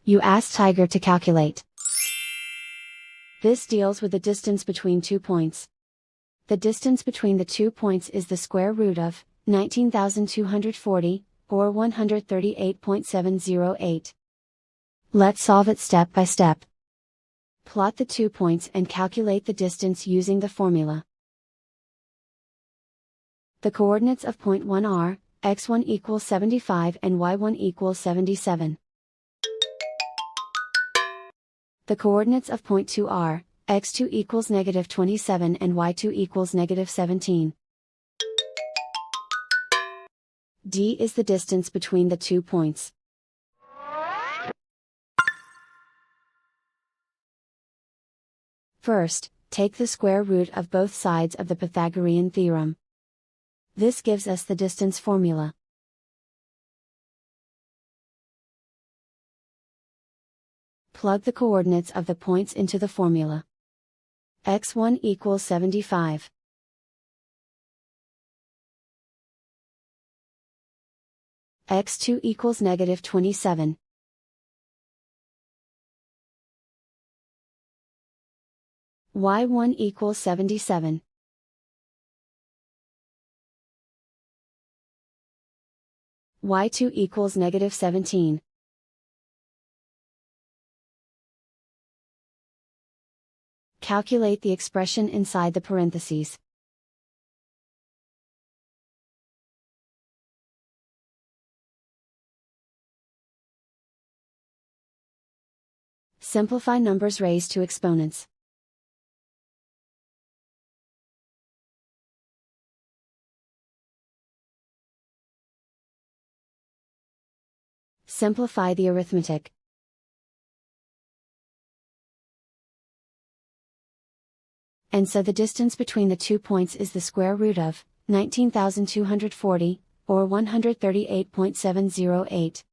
You ask Tiger to calculate. This deals with the distance between 2 points. The distance between the 2 points is the square root of 19,240, or 138.708. Let's solve it step by step. Plot the 2 points and calculate the distance using the formula. The coordinates of point 1 are, x1 equals 75 and y1 equals 77. The coordinates of point 2 are, x2 equals negative 27 and y2 equals negative 17. D is the distance between the 2 points. First, take the square root of both sides of the Pythagorean theorem. This gives us the distance formula. Plug the coordinates of the points into the formula. x1 equals 75. x2 equals negative 27. y1 equals 77. y2 equals negative 17. Calculate the expression inside the parentheses. Simplify numbers raised to exponents. Simplify the arithmetic. And so the distance between the 2 points is the square root of 19,240, or 138.708.